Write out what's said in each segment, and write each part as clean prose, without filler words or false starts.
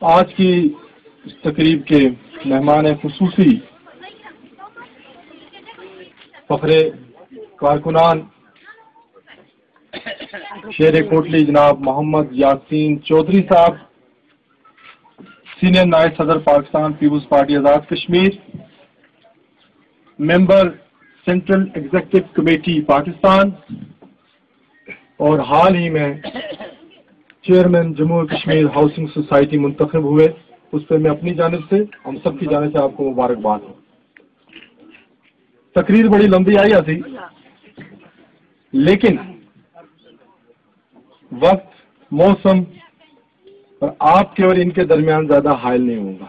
آج کی اس تقریب کے مہمان خصوصی فخر کارکنان شیر کوٹلی جناب محمد یاسین چودھری صاحب، سینئر نائب صدر پاکستان پیپلز پارٹی آزاد کشمیر، ممبر سینٹرل ایگزیکٹو کمیٹی پاکستان اور حال ہی میں chairman Jammu Kashmir housing society منتخب ہوئے، اس پہ میں اپنی جانب سے ہم سب کی جانب سے آپ کو مبارکباد ہوں۔ تقریر بڑی لمبی آئی تھی، لیکن وقت، موسم اور آپ کے اور ان کے درمیان زیادہ حائل نہیں ہوگا۔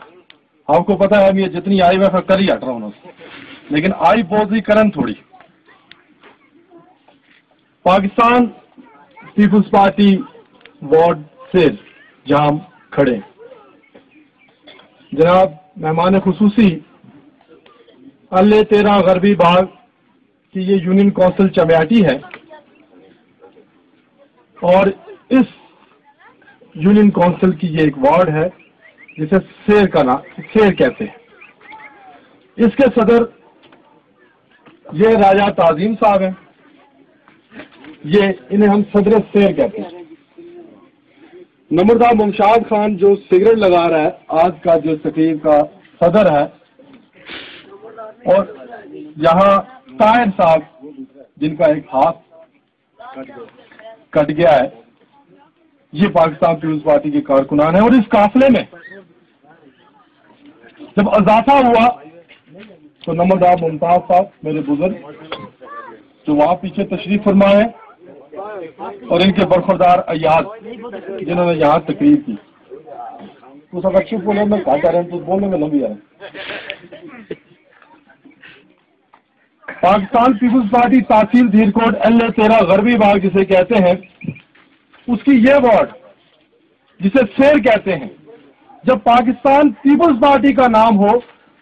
آپ کو پتا ہے یہ جتنی آئی میں کر ہی ہٹ رہا ہوں، لیکن آئی پوز ہی کرن تھوڑی۔ پاکستان پیپلز پارٹی وارڈ سے جہاں کھڑے جناب مہمان خصوصی ال13 غربی باغ کی یہ یونین کونسل چمیاٹی ہے، اور اس یونین کونسل کی یہ ایک وارڈ ہے جسے سیر کا نام سیر کہتے ہیں۔ اس کے صدر یہ راجہ تعظیم صاحب ہیں، انہیں ہم صدر سیر کہتے ہیں۔ نمبردار ممشاد خان جو سگریٹ لگا رہا ہے، آج کا جو تقریب کا صدر ہے، اور یہاں طاہر صاحب جن کا ایک ہاتھ کٹ گیا ہے، یہ پاکستان پیپلز پارٹی کے کارکنان ہیں۔ اور اس قافلے میں جب اضافہ ہوا تو نمبردار ممتاز صاحب میرے بزرگ جو وہاں پیچھے تشریف فرمائے اور ان کے برخوردار ایاد جنہوں نے یہاں تقریر کی، تو سب اچھے بولے میں کہا جا رہے ہیں تو بولنے میں لمبی آ رہے ہیں۔ پاکستان پیپلز پارٹی تحصیل دھیرکوٹ ال13 غربی باغ جسے کہتے ہیں، اس کی یہ وارڈ جسے سیر کہتے ہیں، جب پاکستان پیپلز پارٹی کا نام ہو،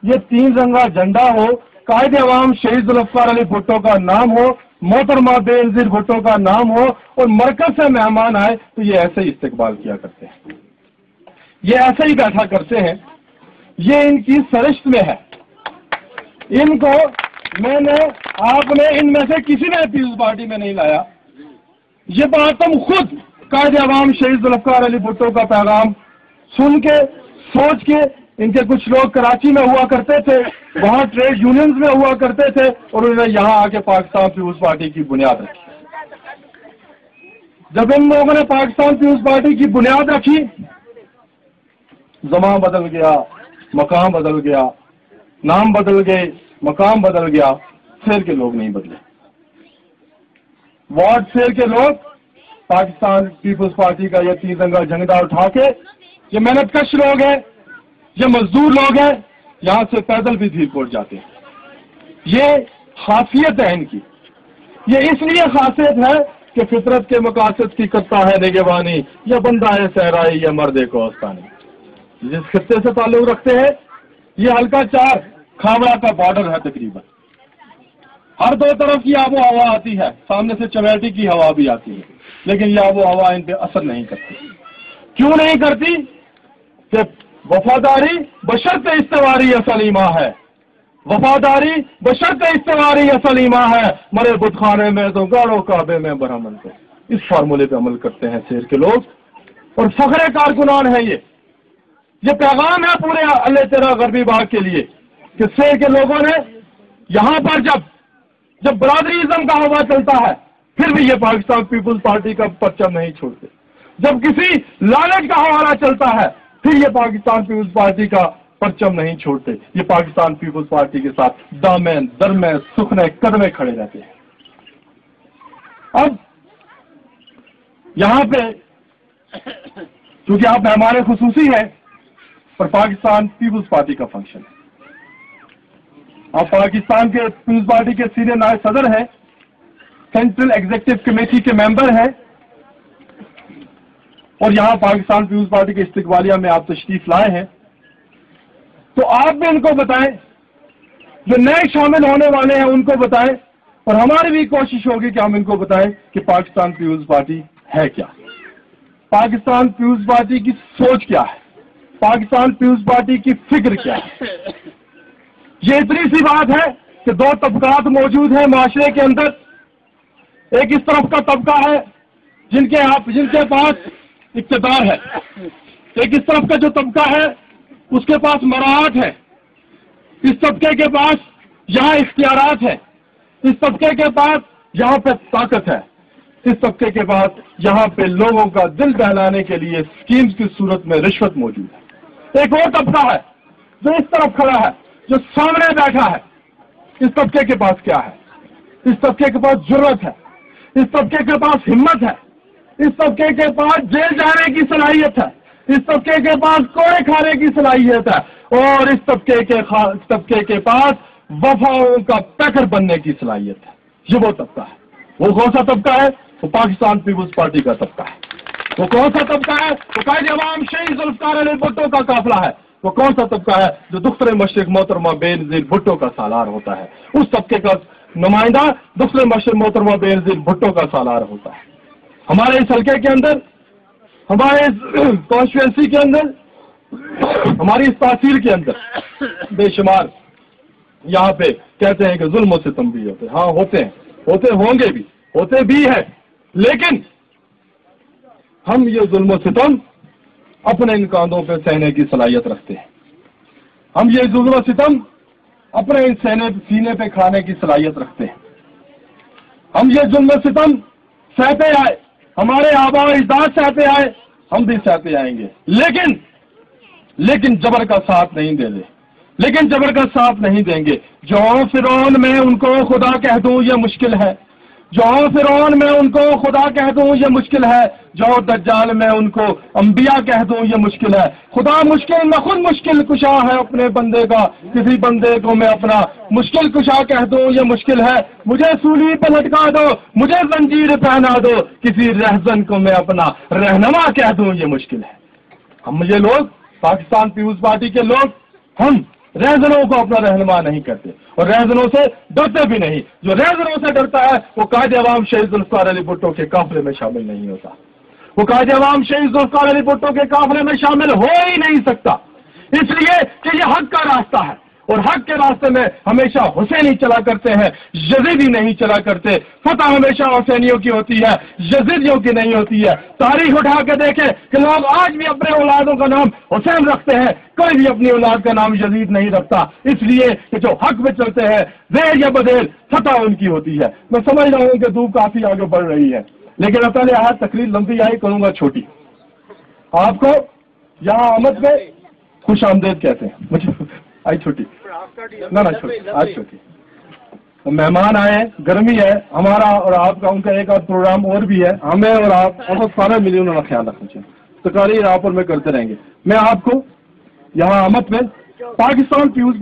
یہ 3 رنگا جھنڈا ہو، قائد عوام شہید ذوالفقار علی بھٹو کا نام ہو، محترمہ بے نظیر بھٹو کا نام ہو، اور مرکز سے مہمان آئے تو یہ ایسے ہی استقبال کیا کرتے ہیں، یہ ایسے ہی بیٹھا کرتے ہیں۔ یہ ان کی سرشت میں ہے۔ ان کو آپ نے ان میں سے کسی نے پیپلز پارٹی میں نہیں لایا۔ یہ بات ہم خود قائد عوام شہید ذوالفقار علی بھٹو کا پیغام سن کے سوچ کے، ان کے کچھ لوگ کراچی میں ہوا کرتے تھے، وہاں ٹریڈ یونینز میں ہوا کرتے تھے، اور انہوں نے یہاں آ کے پاکستان پیپلز پارٹی کی بنیاد رکھی۔ جب ان لوگوں نے پاکستان پیپلز پارٹی کی بنیاد رکھی، زمان بدل گیا، مقام بدل گیا، نام بدل گئے، مقام بدل گیا، سیر کے لوگ نہیں بدلے۔ وارڈ سیر کے لوگ پاکستان پیپلز پارٹی کا یہ 3 رنگا جھنڈا اٹھا کے، یہ محنت کش لوگ ہیں، یہ مزدور لوگ ہیں، یہاں سے پیدل بھی دھیرکوٹ جاتے ہیں۔ یہ خاصیت ہے ان کی۔ یہ اس لیے خاصیت ہے کہ فطرت کے مقاصد کی کرتا ہے نگہبانی، یا بندہ ہے صحرائی یا مرد کوہستانی۔ جس خطے سے تعلق رکھتے ہیں، یہ حلقہ 4 کھاوڑا کا بارڈر ہے تقریباً۔ ہر 2 طرف کی آب و ہوا آتی ہے، سامنے سے چمیاٹی کی ہوا بھی آتی ہے، لیکن یہ آب و ہوا ان پہ اثر نہیں کرتی۔ کیوں نہیں کرتی؟ کہ وفاداری بشرط استواری اصل ایمان ہے، وفاداری بشرط استواری اصل ایمان ہے، مرے بت خانے میں تو گاڑو کعبے میں برہمن کو۔ اس فارمولے پہ عمل کرتے ہیں سیر کے لوگ، اور فخر کارکنان ہے یہ پیغام ہے پورے ال13 غربی باغ کے لیے کہ سیر کے لوگوں نے یہاں پر جب برادری ازم کا ہوا چلتا ہے، پھر بھی یہ پاکستان پیپلز پارٹی کا پرچم نہیں چھوڑتے۔ جب کسی لالچ کا حوالہ چلتا ہے، پھر یہ پاکستان پیپلز پارٹی کا پرچم نہیں چھوڑتے۔ یہ پاکستان پیپلز پارٹی کے ساتھ دامن درمے سکھنے قدمے کھڑے رہتے ہیں۔ اب یہاں پہ کیونکہ آپ مہمان خصوصی ہیں، اور پاکستان پیپلز پارٹی کا فنکشن ہے، آپ پاکستان کے پیپلز پارٹی کے سینئر نائب صدر ہیں، سینٹرل ایگزیکٹو کمیٹی کے ممبر ہیں، اور یہاں پاکستان پیپلز پارٹی کے استقبالیہ میں آپ تشریف لائے ہیں، تو آپ بھی ان کو بتائیں، جو نئے شامل ہونے والے ہیں ان کو بتائیں، اور ہماری بھی کوشش ہوگی کہ ہم ان کو بتائیں کہ پاکستان پیپلز پارٹی ہے کیا، پاکستان پیپلز پارٹی کی سوچ کیا ہے، पाकिस्तान पीपुल्स पार्टी की फिक्र क्या है। ये इतनी सी बात है कि दो तबकात मौजूद हैं माशरे के अंदर। एक इस तरफ का तबका है जिनके पास इक़्तिदार है, एक इस तरफ का जो तबका है उसके पास मराहत है, इस तबके के पास यहाँ इख्तियारात है, इस तबके के पास यहाँ पे ताकत है, इस तबके के पास यहाँ पे लोगों का दिल बहलाने के लिए स्कीम्स की सूरत में रिश्वत मौजूद है। एक और तबका है जो इस तरफ खड़ा है, जो सामने बैठा है। इस तबके के पास क्या है? इस तबके के पास जुर्रत है, इस तबके के पास हिम्मत है, इस तबके के पास जेल जाने की सलाहियत है, इस तबके के पास कोड़े खाने की सलाहियत है, और इस तबके के पास वफाओं का पैकर बनने की सलाहियत है। ये वो तबका है। वो कौन सा तबका है? वो पाकिस्तान पीपुल्स पार्टी का तबका है। वो कौन सा तबका है? वो कायदे अवाम शहीद जुल्फ़िकार अली भुट्टो का काफिला है। वो कौन सा तबका है? जो दुख्तर मशरिक मोहतरमा बेनज़ीर भुट्टो का सालार होता है। उस तबके का नुमाइंदा दुख्तर मशरिक मोहतरमा बेनज़ीर भुट्टो का सालार होता है। हमारे इस हल्के के अंदर, हमारे इस कॉन्स्टिट्यूएंसी के अंदर, हमारी इस तहसील के अंदर बेशुमार यहाँ पे कहते हैं कि जुल्म और सितम भी होते हैं। हाँ, होते होंगे भी, होते भी है, लेकिन हम ये जुल्म और सितम अपने इन कांधों पे सहने की सलाहियत रखते हैं। हम ये जुल्म और सितम अपने इन सीने पे खाने की सलाहियत रखते हैं। हम ये जुल्म और सितम सहते आए, हमारे आबा अजदाद सहते आए, हम भी सहते आएंगे, लेकिन जबर का साथ नहीं देंगे। जो फिरौन मैं उनको खुदा कह दूं ये मुश्किल है, जो फिरौन मैं उनको खुदा कह दूं ये मुश्किल है, जो दज्जाल मैं उनको अंबिया कह दूं ये मुश्किल है। खुदा मुश्किल में खुद मुश्किल कुशा है अपने बंदे का, किसी बंदे को मैं अपना मुश्किल कुशा कह दूं ये मुश्किल है। मुझे सूली पे लटका दो, मुझे जंजीर पहना दो, किसी रहजन को मैं अपना रहनुमा कह दूं ये मुश्किल है। हम ये लोग, पाकिस्तान पीपुल्स पार्टी के लोग, हम रहजनों को अपना रहनुमा नहीं करते और रहजनों से डरते भी नहीं। जो रहजनों से डरता है वो कायदे अवाम शहीद जुल्फ़िकार अली भुट्टो के काफिले में शामिल नहीं होता। वो कायदे अवाम शहीद जुल्फ़िकार अली भुट्टो के काफिले में शामिल हो ही नहीं सकता, इसलिए कि ये हक का रास्ता है और हक के रास्ते में हमेशा हुसैनी चला करते हैं, यजीदी नहीं चला करते। फतह हमेशा हुसैनियों की होती है, यजीदियों की नहीं होती है। तारीख उठा के देखें कि लोग आज भी अपने औलादों का नाम हुसैन रखते हैं, कोई भी अपनी औलाद का नाम यजीद नहीं रखता, इसलिए कि जो हक में चलते हैं देर या बदेर फतह उनकी होती है। मैं समझ रहा हूँ कि धूप काफी आगे बढ़ रही है, लेकिन अब पहले आज तकरीर लंबी आई, करूंगा छोटी। आपको यहाँ आमद में खुश आमदेद कहते हैं। मुझे आई छोटी ना छोटी, आज छोटी। तो मेहमान आए, गर्मी है, हमारा और आपका उनका एक आध प्रोग्राम और भी है, हमें और आप और सारे मिले उन्होंने ख्याल रखना चाहिए। तकारीर आप और मैं करते रहेंगे। मैं आपको यहाँ आमद में पाकिस्तान पीपुल्स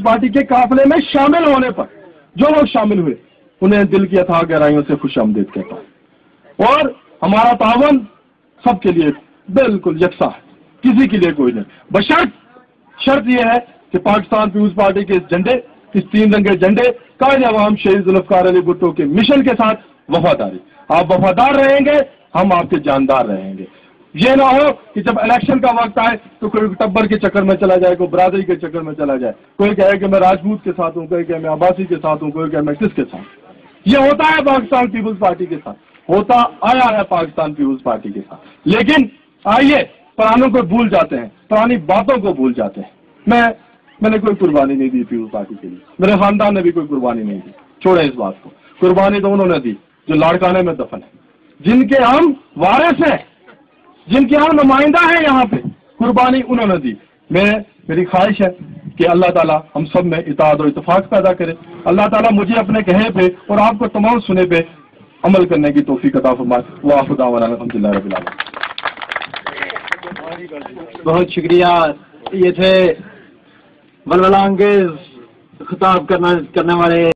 पार्टी के काफिले में शामिल होने पर जो लोग शामिल हुए उन्हें दिल की अथाह गहराइयों से खुश आमदीद कहता हूँ। और हमारा तावन सबके लिए बिल्कुल यकसा है, किसी के लिए कोई नहीं। शर्त यह है कि पाकिस्तान पीपुल्स पार्टी के इस झंडे, इस 3 रंगे झंडे, कायदे अवाम शहीद जुल्फ़िकार अली भुट्टो के मिशन के साथ वफादारी। आप वफादार रहेंगे, हम आपके जानदार रहेंगे। ये ना हो कि जब इलेक्शन का वक्त आए तो कोई टब्बर के चक्कर में चला जाए, कोई बरादरी के चक्कर में चला जाए, कोई कहे कि मैं राजपूत के साथ हूँ, कोई कहे मैं आबासी के साथ हूँ, कोई कहे मैं किसके साथ। ये होता है पाकिस्तान पीपुल्स पार्टी के साथ, होता आया है पाकिस्तान पीपुल्स पार्टी के साथ। लेकिन आइए पुरानों को भूल जाते हैं, पुरानी बातों को भूल जाते हैं। मैंने कोई कुर्बानी नहीं दी पीपुल्स पार्टी के लिए, मेरे खानदान ने भी कोई कुर्बानी नहीं दी। छोड़े इस बात को, कुर्बानी तो उन्होंने दी जो लाड़काने में दफन है, जिनके हम वारिस हैं, जिनके हम नुमाइंदा हैं यहाँ पे, कुर्बानी उन्होंने दी। मेरी ख्वाहिश है कि अल्लाह ताला हम सब में इताअत और इत्तेफाक पैदा करे। अल्लाह ताला मुझे अपने कहे पे और आपको तमाम सुने पे अमल करने की तौफीक अता फरमाए। वाखिर दावाना अल्हम्दुलिल्लाह रब्बिल आलमीन। बहुत शुक्रिया। ये थे वलवला अंगेज खिताब करने वाले